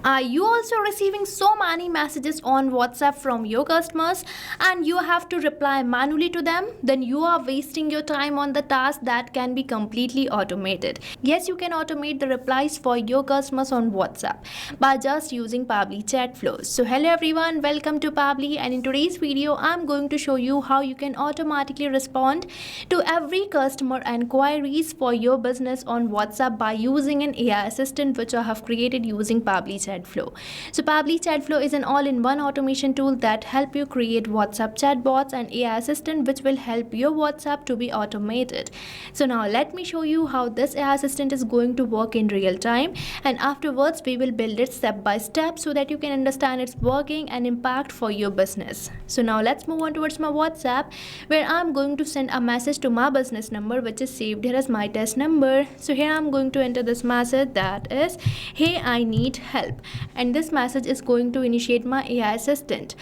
Are you also receiving so many messages on WhatsApp from your customers and you have to reply manually to them? Then you are wasting your time on the task that can be completely automated. Yes, you can automate the replies for your customers on WhatsApp by just using Pabbly Chatflow. So hello everyone, welcome to Pabbly, and in today's video I'm going to show you how you can automatically respond to every customer enquiries for your business on WhatsApp by using an AI assistant which I have created using Pabbly Chatflow. So Pabbly Chatflow is an all-in-one automation tool that help you create WhatsApp chatbots and AI assistant which will help your WhatsApp to be automated. So now let me show you how this AI assistant is going to work in real time, and afterwards we will build it step by step so that you can understand its working and impact for your business. So now let's move on towards my WhatsApp, where I'm going to send a message to my business number which is saved here as my test number. So here I'm going to enter this message, that is, hey, I need help, and this message is going to initiate my AI assistant.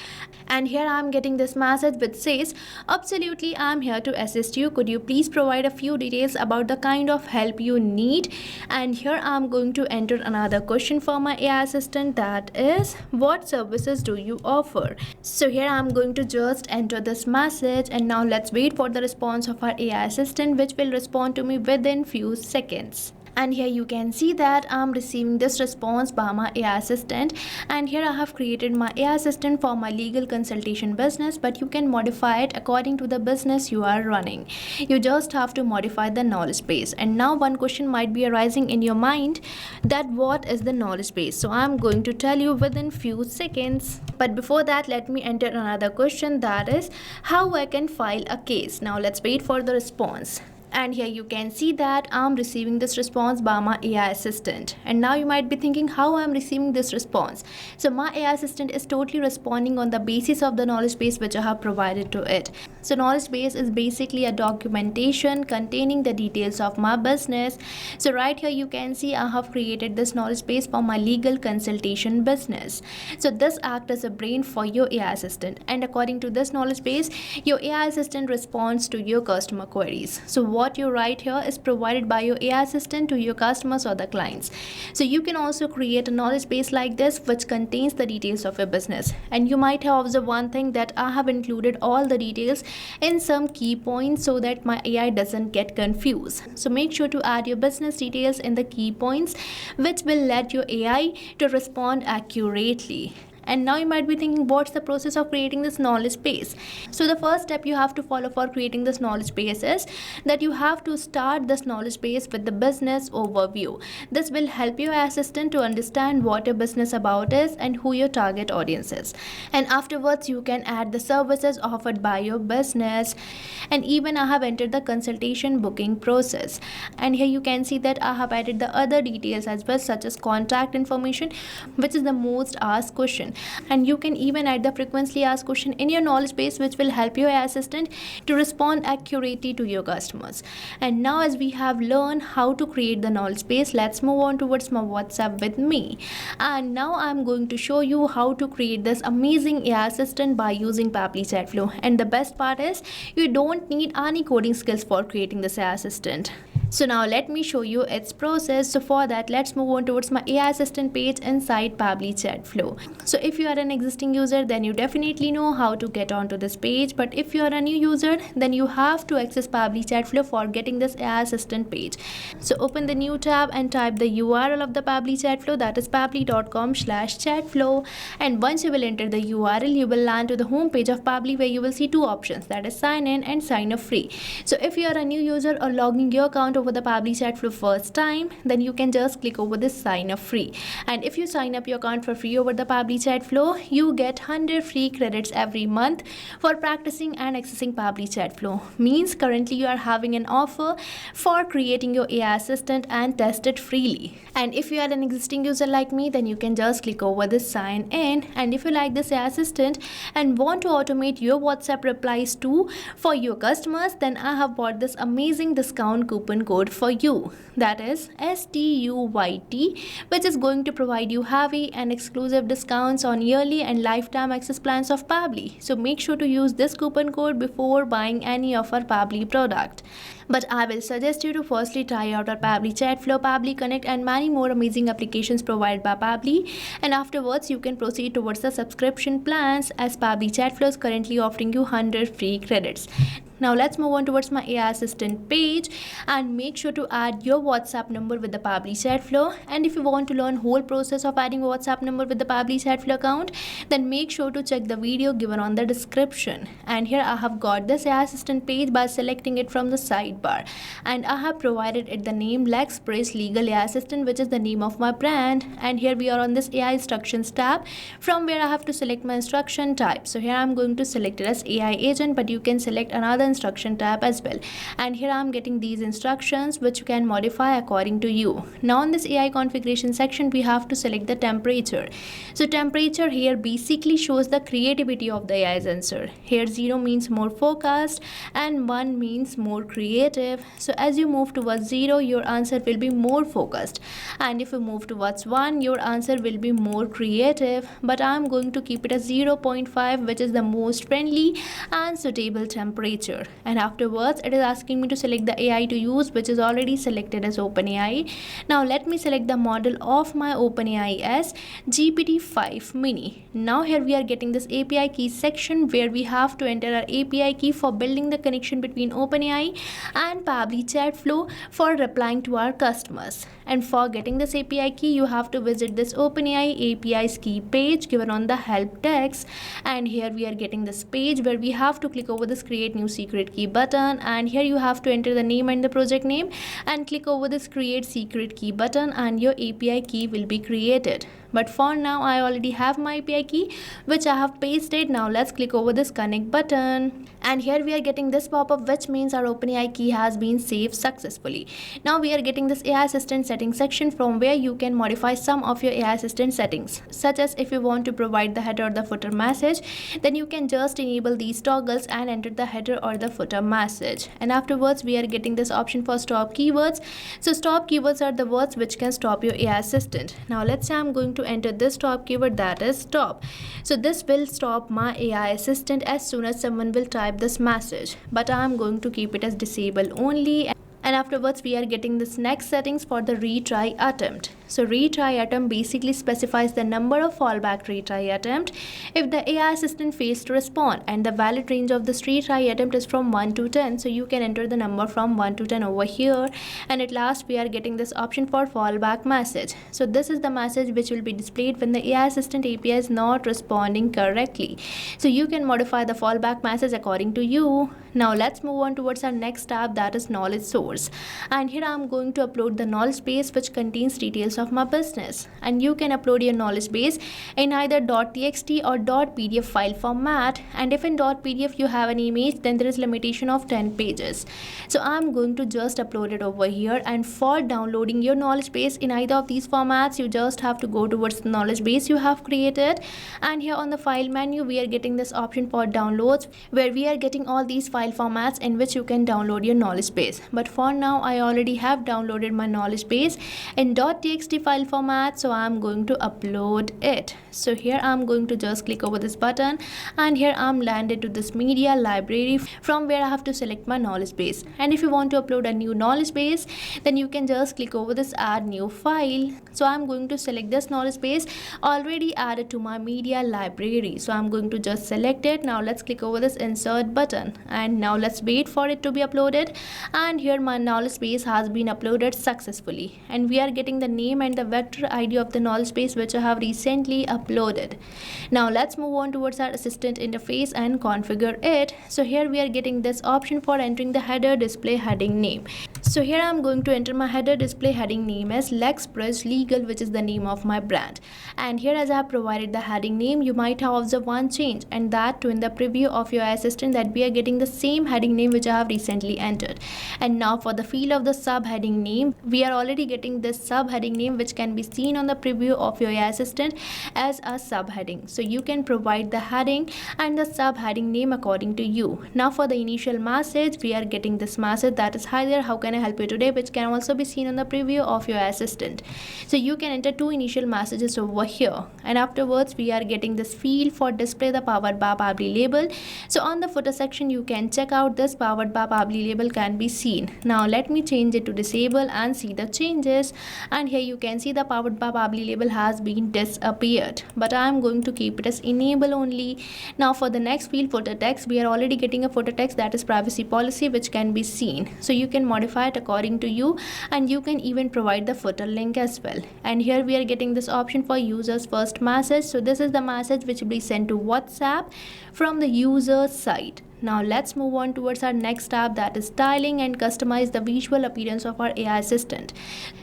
And here I'm getting this message which says, absolutely, I'm here to assist you. Could you please provide a few details about the kind of help you need? And here I'm going to enter another question for my AI assistant, that is, what services do you offer? So here I'm going to just enter this message, and now let's wait for the response of our AI assistant, which will respond to me within few seconds. And here you can see that I'm receiving this response by my AI assistant, and here I have created my AI assistant for my legal consultation business, but you can modify it according to the business you are running. You just have to modify the knowledge base. And now one question might be arising in your mind, that what is the knowledge base? So I'm going to tell you within few seconds. But before that, let me enter another question, that is, how I can file a case. Now let's wait for the response. And here you can see that I'm receiving this response by my AI assistant. And now you might be thinking how I'm receiving this response. So my AI assistant is totally responding on the basis of the knowledge base which I have provided to it. So knowledge base is basically a documentation containing the details of my business. So right here you can see I have created this knowledge base for my legal consultation business. So this acts as a brain for your AI assistant, and according to this knowledge base, your AI assistant responds to your customer queries. So what you write here is provided by your AI assistant to your customers or the clients. So you can also create a knowledge base like this which contains the details of your business. And you might have observed one thing, that I have included all the details in some key points so that my AI doesn't get confused. So make sure to add your business details in the key points, which will let your AI to respond accurately. And now you might be thinking, what's the process of creating this knowledge base? So the first step you have to follow for creating this knowledge base is that you have to start this knowledge base with the business overview. This will help your assistant to understand what your business about is and who your target audience is. And afterwards you can add the services offered by your business. And even I have entered the consultation booking process. And here you can see that I have added the other details as well, such as contact information, which is the most asked question. And you can even add the frequently asked question in your knowledge base, which will help your AI assistant to respond accurately to your customers. And now as we have learned how to create the knowledge base, let's move on towards my WhatsApp with me. And now I'm going to show you how to create this amazing AI assistant by using Pabbly Chatflow. And the best part is you don't need any coding skills for creating this AI assistant. So now let me show you its process. So for that, let's move on towards my AI assistant page inside Pabbly Chatflow. So if you are an existing user, then you definitely know how to get onto this page. But if you are a new user, then you have to access Pabbly Chatflow for getting this AI assistant page. So open the new tab and type the URL of the Pabbly Chatflow, that is pabbly.com/chatflow. And once you will enter the URL, you will land to the home page of Pabbly, where you will see two options, that is sign in and sign up free. So if you are a new user or logging your account over the Pabbly Chatflow first time, then you can just click over this sign up free. And if you sign up your account for free over the Pabbly Chatflow, you get 100 free credits every month for practicing and accessing Pabbly Chatflow. Means currently you are having an offer for creating your AI assistant and test it freely. And if you are an existing user like me, then you can just click over this sign in. And if you like this AI assistant and want to automate your WhatsApp replies too for your customers, then I have bought this amazing discount coupon code for you, that is STUYT, which is going to provide you heavy and exclusive discounts on yearly and lifetime access plans of Pabbly. So make sure to use this coupon code before buying any of our Pabbly product. But I will suggest you to firstly try out our Pabbly Chatflow, Pabbly Connect and many more amazing applications provided by Pabbly, and afterwards you can proceed towards the subscription plans, as Pabbly Chatflow is currently offering you 100 free credits. Now let's move on towards my AI assistant page, and make sure to add your WhatsApp number with the Pabbly Chatflow. And if you want to learn whole process of adding WhatsApp number with the Pabbly Chatflow account, then make sure to check the video given on the description. And here I have got this AI assistant page by selecting it from the sidebar, and I have provided it the name Lexpress Legal AI Assistant, which is the name of my brand. And here we are on this AI instructions tab, from where I have to select my instruction type. So here I'm going to select it as AI agent, but you can select another instruction tab as well. And here I'm getting these instructions which you can modify according to you. Now in this AI configuration section, we have to select the temperature. So temperature here basically shows the creativity of the AI's answer. Here 0 means more focused and 1 means more creative. So as you move towards 0, your answer will be more focused, and if you move towards 1, your answer will be more creative. But I'm going to keep it as 0.5, which is the most friendly and suitable temperature. And afterwards it is asking me to select the AI to use, which is already selected as OpenAI. Now let me select the model of my OpenAI as GPT-5 mini. Now here we are getting this API key section, where we have to enter our API key for building the connection between OpenAI and Pabbly Chatflow for replying to our customers. And for getting this API key, you have to visit this OpenAI APIs key page given on the help text. And here we are getting this page where we have to click over this create new secret key button, and here you have to enter the name and the project name and click over this create secret key button, and your API key will be created. But for now I already have my API key, which I have pasted. Now let's click over this connect button, and here we are getting this pop-up, which means our OpenAI key has been saved successfully. Now we are getting this AI assistant settings section, from where you can modify some of your AI assistant settings, such as if you want to provide the header or the footer message, then you can just enable these toggles and enter the header or the footer message. And afterwards we are getting this option for stop keywords. So stop keywords are the words which can stop your AI assistant. Now let's say I'm going to enter this stop keyword, that is stop. So this will stop my AI assistant as soon as someone will type this message, but I'm going to keep it as disable only. And afterwards we are getting this next settings for the retry attempt. So retry attempt basically specifies the number of fallback retry attempt if the AI assistant fails to respond, and the valid range of this retry attempt is from 1 to 10. So you can enter the number from 1 to 10 over here. And at last we are getting this option for fallback message. So this is the message which will be displayed when the AI assistant API is not responding correctly. So you can modify the fallback message according to you. Now let's move on towards our next tab, that is knowledge source. And here I'm going to upload the knowledge base which contains details of my business. And you can upload your knowledge base in either .txt or .pdf file format. And if in .pdf you have an image, then there is limitation of 10 pages. So I'm going to just upload it over here. And for downloading your knowledge base in either of these formats, you just have to go towards the knowledge base you have created. And here on the file menu, we are getting this option for downloads, where we are getting all these file formats in which you can download your knowledge base. But for now I already have downloaded my knowledge base in .txt file format, so I'm going to upload it. So here I'm going to just click over this button, and here I'm landed to this media library, from where I have to select my knowledge base. And if you want to upload a new knowledge base, then you can just click over this add new file. So I'm going to select this knowledge base already added to my media library. So I'm going to just select it. Now let's click over this insert button, and now let's wait for it to be uploaded. And here my knowledge base has been uploaded successfully, and we are getting the name and the vector ID of the knowledge base which I have recently uploaded. Now let's move on towards our assistant interface and configure it. So here we are getting this option for entering the header display heading name. So here I'm going to enter my header display heading name as Lexpress Legal, which is the name of my brand. And here, as I have provided the heading name, you might have observed one change, and that too in the preview of your assistant, that we are getting the same heading name which I have recently entered. And now for the field of the subheading name, we are already getting this subheading name name, which can be seen on the preview of your AI assistant as a subheading. So you can provide the heading and the subheading name according to you. Now for the initial message, we are getting this message that is, hi there, how can I help you today, which can also be seen on the preview of your assistant. So you can enter 2 initial messages over here, and afterwards we are getting this field for display the powered by Pabbly label. So on the footer section, you can check out this powered by Pabbly label can be seen. Now let me change it to disable and see the changes, and here you can see the powered by Pabbly label has been disappeared, but I am going to keep it as enable only. Now for the next field, footer text, we are already getting a footer text that is privacy policy, which can be seen. So you can modify it according to you, and you can even provide the footer link as well. And here we are getting this option for users first message. So this is the message which will be sent to WhatsApp from the user side. Now let's move on towards our next tab, that is styling and customize the visual appearance of our AI assistant.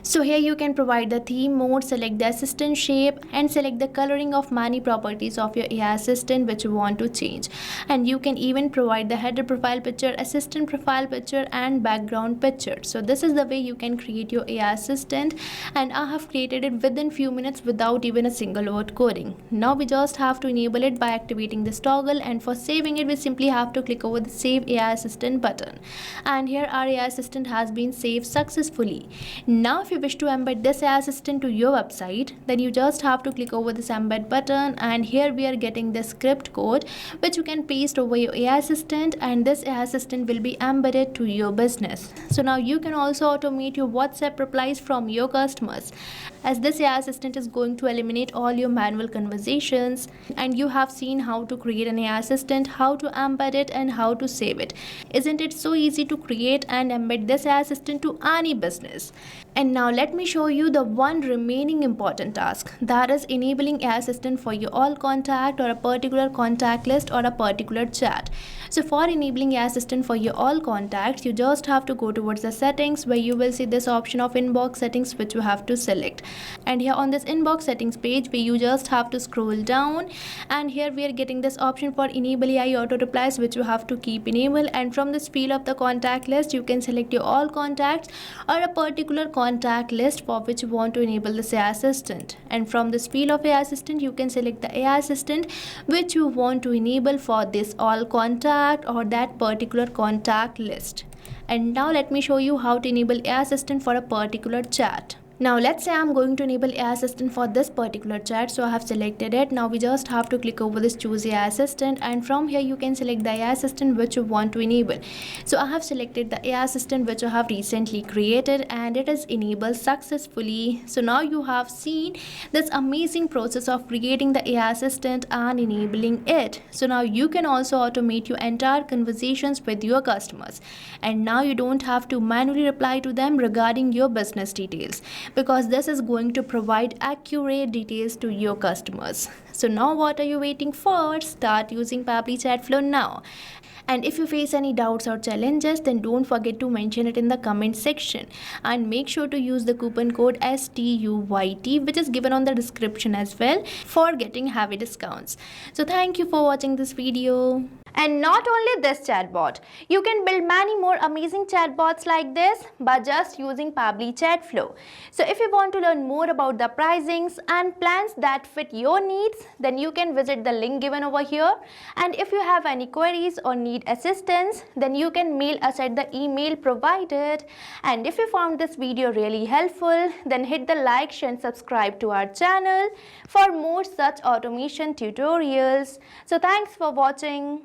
So here you can provide the theme mode, select the assistant shape, and select the coloring of many properties of your AI assistant which you want to change. And you can even provide the header profile picture, assistant profile picture, and background picture. So this is the way you can create your AI assistant, and I have created it within few minutes without even a single word coding. Now we just have to enable it by activating this toggle, and for saving it we simply have to click over the save AI assistant button, and here our AI assistant has been saved successfully. Now if you wish to embed this AI assistant to your website, then you just have to click over this embed button, and here we are getting the script code which you can paste over your AI assistant, and this AI assistant will be embedded to your business. So now you can also automate your WhatsApp replies from your customers, as this AI assistant is going to eliminate all your manual conversations. And you have seen how to create an AI assistant, how to embed it, and how to save it. Isn't it so easy to create and embed this AI assistant to any business? And now let me show you the one remaining important task, that is enabling AI assistant for your all contact or a particular contact list or a particular chat. So for enabling AI assistant for your all contacts, you just have to go towards the settings, where you will see this option of inbox settings which you have to select. And here on this inbox settings page, where you just have to scroll down, and here we are getting this option for enable AI auto replies, which you have to keep enabled. And from this field of the contact list, you can select your all contacts or a particular contact list for which you want to enable this AI assistant. And from this field of AI assistant, you can select the AI assistant which you want to enable for this all contact or that particular contact list. And now let me show you how to enable AI assistant for a particular chat. Now let's say I'm going to enable AI assistant for this particular chat, so I have selected it. Now we just have to click over this choose AI assistant, and from here you can select the AI assistant which you want to enable. So I have selected the AI assistant which I have recently created, and it is enabled successfully. So now you have seen this amazing process of creating the AI assistant and enabling it. So now you can also automate your entire conversations with your customers, and now you don't have to manually reply to them regarding your business details, because this is going to provide accurate details to your customers. So now what are you waiting for? Start using Pabbly Chatflow now. And if you face any doubts or challenges, then don't forget to mention it in the comment section, and make sure to use the coupon code STUYT, which is given on the description as well, for getting heavy discounts. So thank you for watching this video. And not only this chatbot, you can build many more amazing chatbots like this by just using Pabbly Chatflow. So if you want to learn more about the pricings and plans that fit your needs, then you can visit the link given over here. And if you have any queries or need assistance, then you can mail us at the email provided. And if you found this video really helpful, then hit the like, share and subscribe to our channel for more such automation tutorials. So thanks for watching.